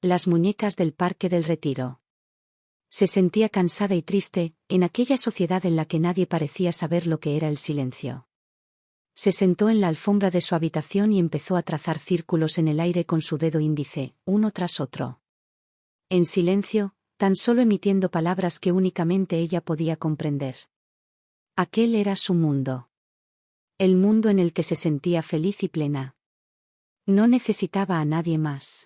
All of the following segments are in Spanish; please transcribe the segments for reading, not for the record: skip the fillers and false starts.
Las muñecas del Parque del Retiro. Se sentía cansada y triste, en aquella sociedad en la que nadie parecía saber lo que era el silencio. Se sentó en la alfombra de su habitación y empezó a trazar círculos en el aire con su dedo índice, uno tras otro. En silencio, tan solo emitiendo palabras que únicamente ella podía comprender. Aquel era su mundo. El mundo en el que se sentía feliz y plena. No necesitaba a nadie más.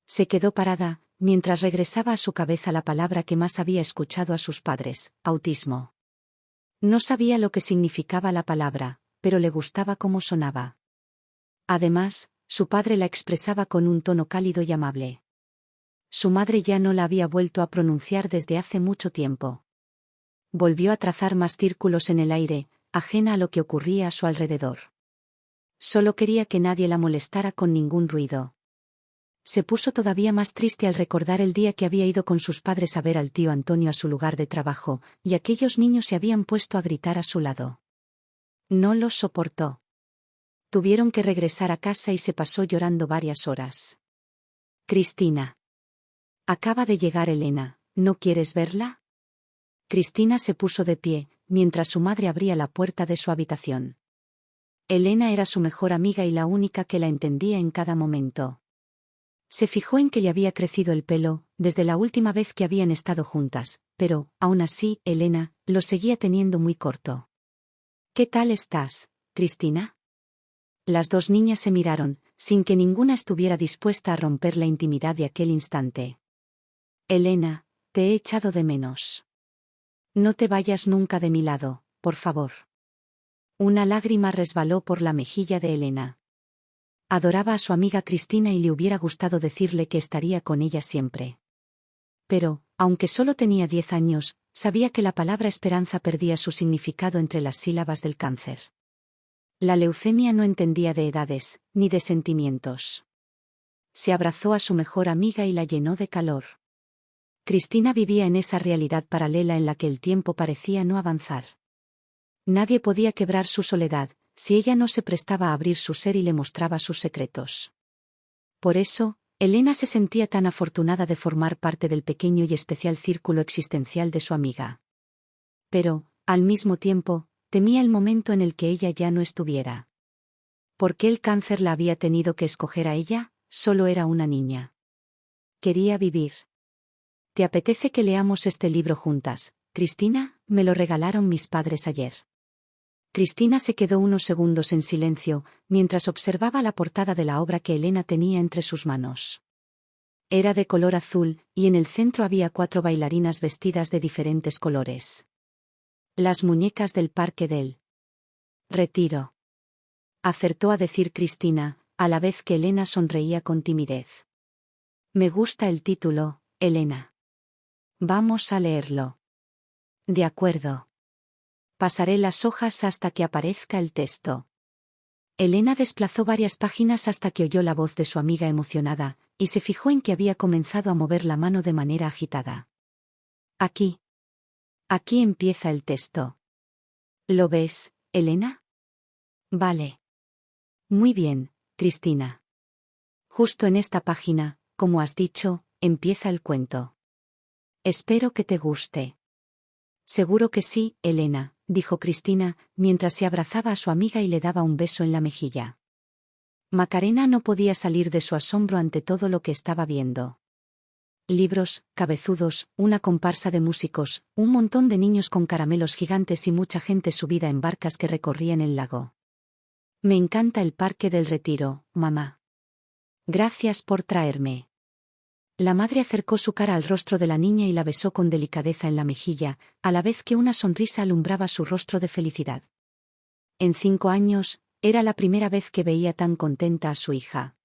Se quedó parada, mientras regresaba a su cabeza la palabra que más había escuchado a sus padres, autismo. No sabía lo que significaba la palabra, pero le gustaba cómo sonaba. Además, su padre la expresaba con un tono cálido y amable. Su madre ya no la había vuelto a pronunciar desde hace mucho tiempo. Volvió a trazar más círculos en el aire, ajena a lo que ocurría a su alrededor. Solo quería que nadie la molestara con ningún ruido. Se puso todavía más triste al recordar el día que había ido con sus padres a ver al tío Antonio a su lugar de trabajo, y aquellos niños se habían puesto a gritar a su lado. No los soportó. Tuvieron que regresar a casa y se pasó llorando varias horas. Cristina. Acaba de llegar Elena, ¿no quieres verla? Cristina se puso de pie, mientras su madre abría la puerta de su habitación. Elena era su mejor amiga y la única que la entendía en cada momento. Se fijó en que le había crecido el pelo, desde la última vez que habían estado juntas, pero, aún así, Elena, lo seguía teniendo muy corto. ¿Qué tal estás, Cristina? Las dos niñas se miraron, sin que ninguna estuviera dispuesta a romper la intimidad de aquel instante. Elena, te he echado de menos. No te vayas nunca de mi lado, por favor. Una lágrima resbaló por la mejilla de Elena. Adoraba a su amiga Cristina y le hubiera gustado decirle que estaría con ella siempre. Pero, aunque solo tenía 10 años, sabía que la palabra esperanza perdía su significado entre las sílabas del cáncer. La leucemia no entendía de edades, ni de sentimientos. Se abrazó a su mejor amiga y la llenó de calor. Cristina vivía en esa realidad paralela en la que el tiempo parecía no avanzar. Nadie podía quebrar su soledad, si ella no se prestaba a abrir su ser y le mostraba sus secretos. Por eso, Elena se sentía tan afortunada de formar parte del pequeño y especial círculo existencial de su amiga. Pero, al mismo tiempo, temía el momento en el que ella ya no estuviera. ¿Por qué el cáncer la había tenido que escoger a ella? Solo era una niña. Quería vivir. ¿Te apetece que leamos este libro juntas, Cristina? Me lo regalaron mis padres ayer. Cristina se quedó unos segundos en silencio, mientras observaba la portada de la obra que Elena tenía entre sus manos. Era de color azul, y en el centro había 4 bailarinas vestidas de diferentes colores. Las muñecas del Parque del Retiro. Acertó a decir Cristina, a la vez que Elena sonreía con timidez. Me gusta el título, Elena. Vamos a leerlo. De acuerdo. Pasaré las hojas hasta que aparezca el texto. Elena desplazó varias páginas hasta que oyó la voz de su amiga emocionada, y se fijó en que había comenzado a mover la mano de manera agitada. Aquí. Aquí empieza el texto. ¿Lo ves, Elena? Vale. Muy bien, Cristina. Justo en esta página, como has dicho, empieza el cuento. Espero que te guste. Seguro que sí, Elena, dijo Cristina, mientras se abrazaba a su amiga y le daba un beso en la mejilla. Macarena no podía salir de su asombro ante todo lo que estaba viendo. Libros, cabezudos, una comparsa de músicos, un montón de niños con caramelos gigantes y mucha gente subida en barcas que recorrían el lago. Me encanta el Parque del Retiro, mamá. Gracias por traerme. La madre acercó su cara al rostro de la niña y la besó con delicadeza en la mejilla, a la vez que una sonrisa alumbraba su rostro de felicidad. En 5 años, era la primera vez que veía tan contenta a su hija.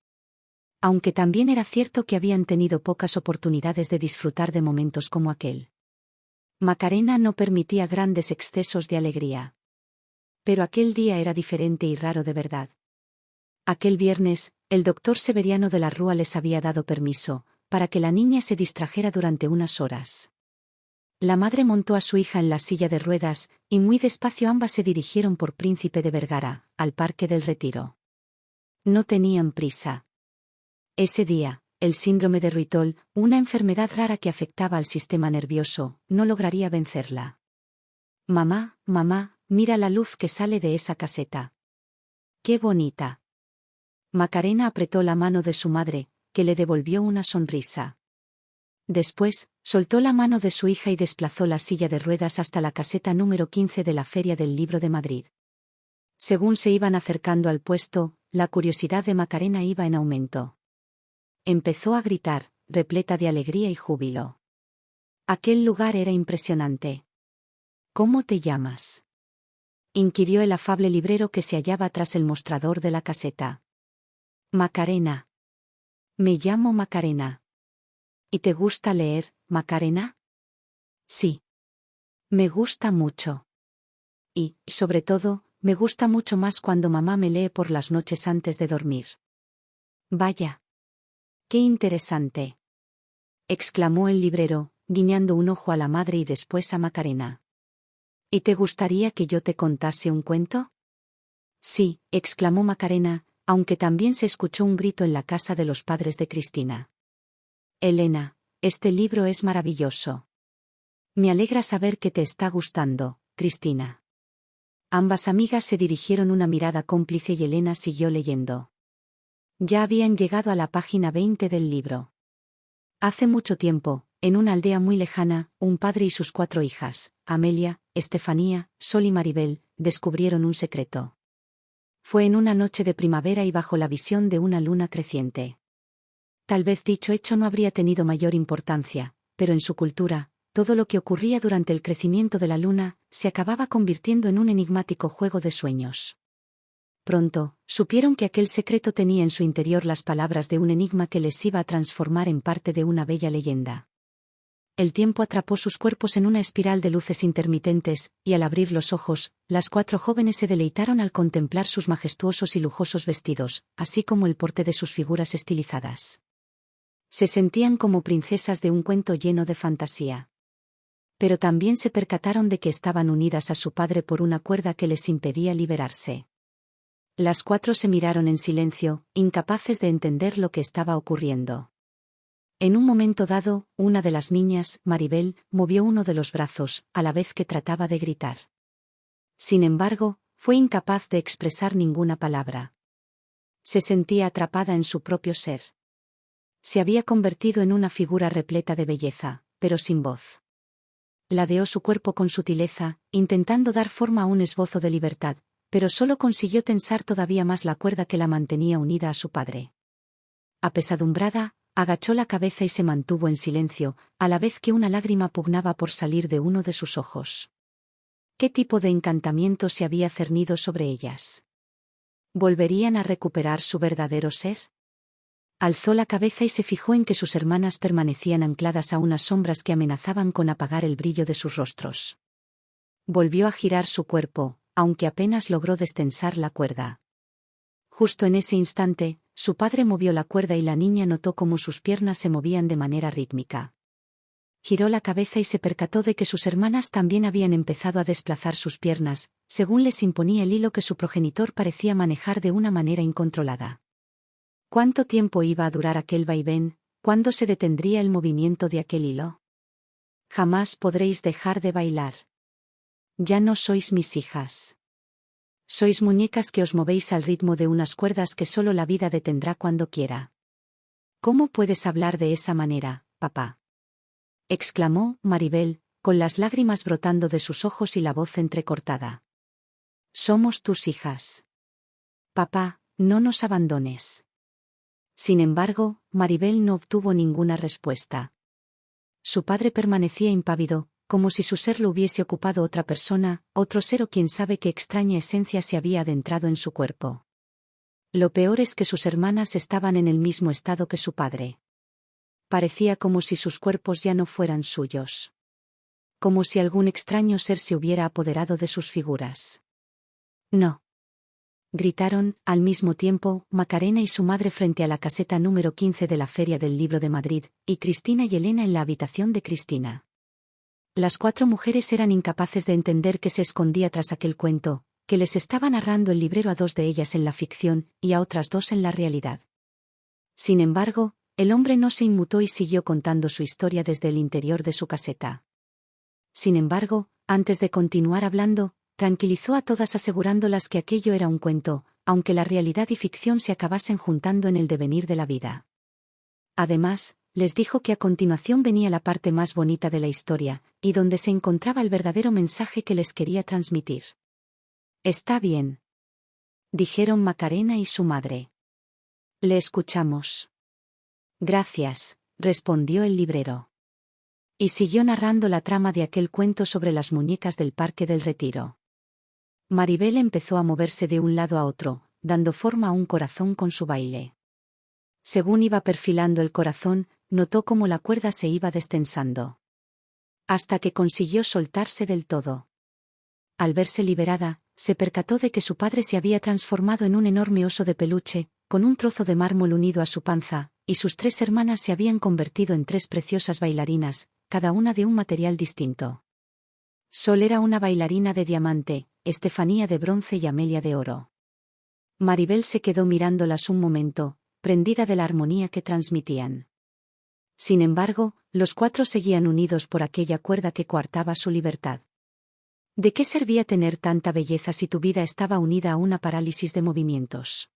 Aunque también era cierto que habían tenido pocas oportunidades de disfrutar de momentos como aquel. Macarena no permitía grandes excesos de alegría. Pero aquel día era diferente y raro de verdad. Aquel viernes, el doctor Severiano de la Rúa les había dado permiso, para que la niña se distrajera durante unas horas. La madre montó a su hija en la silla de ruedas, y muy despacio ambas se dirigieron por Príncipe de Vergara, al Parque del Retiro. No tenían prisa. Ese día, el síndrome de Ruitol, una enfermedad rara que afectaba al sistema nervioso, no lograría vencerla. Mamá, mamá, mira la luz que sale de esa caseta. ¡Qué bonita! Macarena apretó la mano de su madre, que le devolvió una sonrisa. Después, soltó la mano de su hija y desplazó la silla de ruedas hasta la caseta número 15 de la Feria del Libro de Madrid. Según se iban acercando al puesto, la curiosidad de Macarena iba en aumento. Empezó a gritar, repleta de alegría y júbilo. Aquel lugar era impresionante. ¿Cómo te llamas?, inquirió el afable librero que se hallaba tras el mostrador de la caseta. Macarena. Me llamo Macarena. ¿Y te gusta leer, Macarena? Sí. Me gusta mucho. Y, sobre todo, me gusta mucho más cuando mamá me lee por las noches antes de dormir. Vaya. ¡Qué interesante!, exclamó el librero, guiñando un ojo a la madre y después a Macarena. ¿Y te gustaría que yo te contase un cuento? Sí, exclamó Macarena, aunque también se escuchó un grito en la casa de los padres de Cristina. Elena, este libro es maravilloso. Me alegra saber que te está gustando, Cristina. Ambas amigas se dirigieron una mirada cómplice y Elena siguió leyendo. Ya habían llegado a la página 20 del libro. Hace mucho tiempo, en una aldea muy lejana, un padre y sus 4 hijas, Amelia, Estefanía, Sol y Maribel, descubrieron un secreto. Fue en una noche de primavera y bajo la visión de una luna creciente. Tal vez dicho hecho no habría tenido mayor importancia, pero en su cultura, todo lo que ocurría durante el crecimiento de la luna, se acababa convirtiendo en un enigmático juego de sueños. Pronto, supieron que aquel secreto tenía en su interior las palabras de un enigma que les iba a transformar en parte de una bella leyenda. El tiempo atrapó sus cuerpos en una espiral de luces intermitentes, y al abrir los ojos, las 4 jóvenes se deleitaron al contemplar sus majestuosos y lujosos vestidos, así como el porte de sus figuras estilizadas. Se sentían como princesas de un cuento lleno de fantasía. Pero también se percataron de que estaban unidas a su padre por una cuerda que les impedía liberarse. Las 4 se miraron en silencio, incapaces de entender lo que estaba ocurriendo. En un momento dado, una de las niñas, Maribel, movió uno de los brazos, a la vez que trataba de gritar. Sin embargo, fue incapaz de expresar ninguna palabra. Se sentía atrapada en su propio ser. Se había convertido en una figura repleta de belleza, pero sin voz. Ladeó su cuerpo con sutileza, intentando dar forma a un esbozo de libertad, pero solo consiguió tensar todavía más la cuerda que la mantenía unida a su padre. Apesadumbrada, agachó la cabeza y se mantuvo en silencio, a la vez que una lágrima pugnaba por salir de uno de sus ojos. ¿Qué tipo de encantamiento se había cernido sobre ellas? ¿Volverían a recuperar su verdadero ser? Alzó la cabeza y se fijó en que sus hermanas permanecían ancladas a unas sombras que amenazaban con apagar el brillo de sus rostros. Volvió a girar su cuerpo, aunque apenas logró destensar la cuerda. Justo en ese instante, su padre movió la cuerda y la niña notó cómo sus piernas se movían de manera rítmica. Giró la cabeza y se percató de que sus hermanas también habían empezado a desplazar sus piernas, según les imponía el hilo que su progenitor parecía manejar de una manera incontrolada. ¿Cuánto tiempo iba a durar aquel vaivén? ¿Cuándo se detendría el movimiento de aquel hilo? Jamás podréis dejar de bailar. Ya no sois mis hijas. Sois muñecas que os movéis al ritmo de unas cuerdas que solo la vida detendrá cuando quiera. ¿Cómo puedes hablar de esa manera, papá?, exclamó Maribel, con las lágrimas brotando de sus ojos y la voz entrecortada. Somos tus hijas. Papá, no nos abandones. Sin embargo, Maribel no obtuvo ninguna respuesta. Su padre permanecía impávido, como si su ser lo hubiese ocupado otra persona, otro ser o quién sabe qué extraña esencia se había adentrado en su cuerpo. Lo peor es que sus hermanas estaban en el mismo estado que su padre. Parecía como si sus cuerpos ya no fueran suyos. Como si algún extraño ser se hubiera apoderado de sus figuras. No. Gritaron, al mismo tiempo, Macarena y su madre frente a la caseta número 15 de la Feria del Libro de Madrid, y Cristina y Elena en la habitación de Cristina. Las 4 mujeres eran incapaces de entender qué se escondía tras aquel cuento, que les estaba narrando el librero a 2 de ellas en la ficción, y a otras 2 en la realidad. Sin embargo, El hombre no se inmutó y siguió contando su historia desde el interior de su caseta. Sin embargo, antes de continuar hablando, tranquilizó a todas asegurándolas que aquello era un cuento, aunque la realidad y ficción se acabasen juntando en el devenir de la vida. Además, les dijo que a continuación venía la parte más bonita de la historia, y donde se encontraba el verdadero mensaje que les quería transmitir. «Está bien», dijeron Macarena y su madre. «Le escuchamos». «Gracias», respondió el librero. Y siguió narrando la trama de aquel cuento sobre las muñecas del Parque del Retiro. Maribel empezó a moverse de un lado a otro, dando forma a un corazón con su baile. Según iba perfilando el corazón, notó cómo la cuerda se iba destensando. Hasta que consiguió soltarse del todo. Al verse liberada, se percató de que su padre se había transformado en un enorme oso de peluche, con un trozo de mármol unido a su panza, y sus 3 hermanas se habían convertido en 3 preciosas bailarinas, cada una de un material distinto. Sol era una bailarina de diamante, Estefanía de bronce y Amelia de oro. Maribel se quedó mirándolas un momento, prendida de la armonía que transmitían. Sin embargo, los 4 seguían unidos por aquella cuerda que coartaba su libertad. ¿De qué servía tener tanta belleza si tu vida estaba unida a una parálisis de movimientos?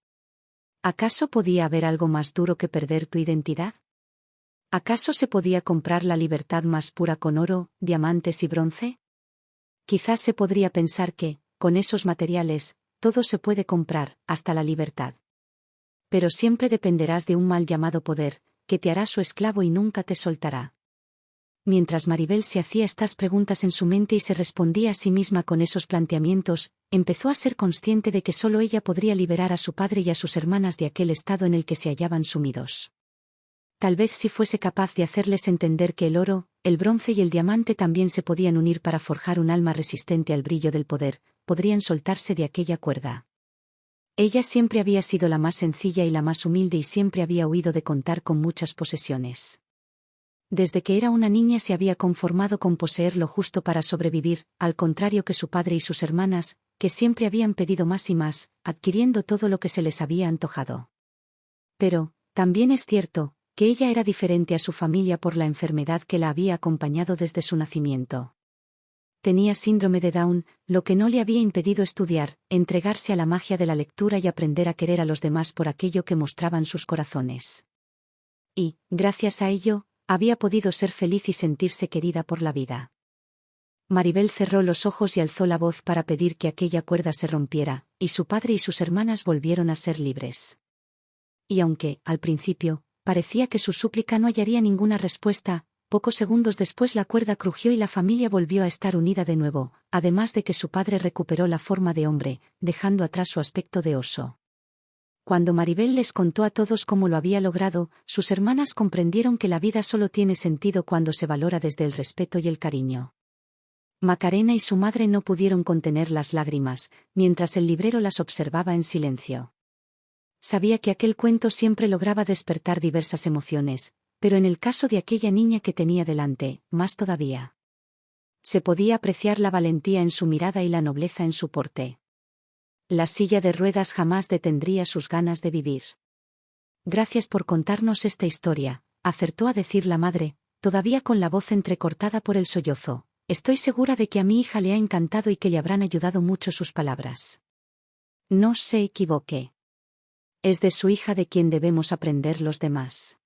¿Acaso podía haber algo más duro que perder tu identidad? ¿Acaso se podía comprar la libertad más pura con oro, diamantes y bronce? Quizás se podría pensar que, con esos materiales, todo se puede comprar, hasta la libertad. Pero siempre dependerás de un mal llamado poder, que te hará su esclavo y nunca te soltará. Mientras Maribel se hacía estas preguntas en su mente y se respondía a sí misma con esos planteamientos, empezó a ser consciente de que solo ella podría liberar a su padre y a sus hermanas de aquel estado en el que se hallaban sumidos. Tal vez si fuese capaz de hacerles entender que el oro, el bronce y el diamante también se podían unir para forjar un alma resistente al brillo del poder, podrían soltarse de aquella cuerda. Ella siempre había sido la más sencilla y la más humilde y siempre había huido de contar con muchas posesiones. Desde que era una niña se había conformado con poseer lo justo para sobrevivir, al contrario que su padre y sus hermanas, que siempre habían pedido más y más, adquiriendo todo lo que se les había antojado. Pero, también es cierto, que ella era diferente a su familia por la enfermedad que la había acompañado desde su nacimiento. Tenía síndrome de Down, lo que no le había impedido estudiar, entregarse a la magia de la lectura y aprender a querer a los demás por aquello que mostraban sus corazones. Y, gracias a ello, había podido ser feliz y sentirse querida por la vida. Maribel cerró los ojos y alzó la voz para pedir que aquella cuerda se rompiera, y su padre y sus hermanas volvieron a ser libres. Y aunque, al principio, parecía que su súplica no hallaría ninguna respuesta, pocos segundos después la cuerda crujió y la familia volvió a estar unida de nuevo, además de que su padre recuperó la forma de hombre, dejando atrás su aspecto de oso. Cuando Maribel les contó a todos cómo lo había logrado, sus hermanas comprendieron que la vida solo tiene sentido cuando se valora desde el respeto y el cariño. Macarena y su madre no pudieron contener las lágrimas, mientras el librero las observaba en silencio. Sabía que aquel cuento siempre lograba despertar diversas emociones, pero en el caso de aquella niña que tenía delante, más todavía. Se podía apreciar la valentía en su mirada y la nobleza en su porte. La silla de ruedas jamás detendría sus ganas de vivir. Gracias por contarnos esta historia, acertó a decir la madre, todavía con la voz entrecortada por el sollozo. Estoy segura de que a mi hija le ha encantado y que le habrán ayudado mucho sus palabras. No se equivoque. Es de su hija de quien debemos aprender los demás.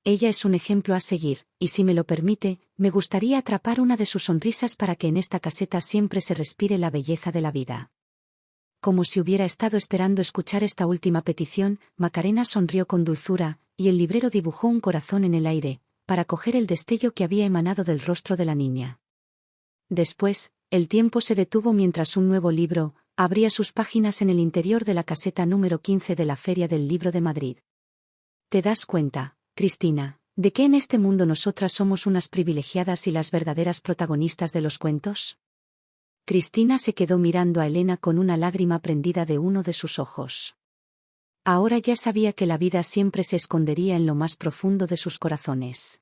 Ella es un ejemplo a seguir, y si me lo permite, me gustaría atrapar una de sus sonrisas para que en esta caseta siempre se respire la belleza de la vida. Como si hubiera estado esperando escuchar esta última petición, Macarena sonrió con dulzura, y el librero dibujó un corazón en el aire, para coger el destello que había emanado del rostro de la niña. Después, el tiempo se detuvo mientras un nuevo libro abría sus páginas en el interior de la caseta número 15 de la Feria del Libro de Madrid. ¿Te das cuenta, Cristina, de que en este mundo nosotras somos unas privilegiadas y las verdaderas protagonistas de los cuentos? Cristina se quedó mirando a Elena con una lágrima prendida de uno de sus ojos. Ahora ya sabía que la vida siempre se escondería en lo más profundo de sus corazones.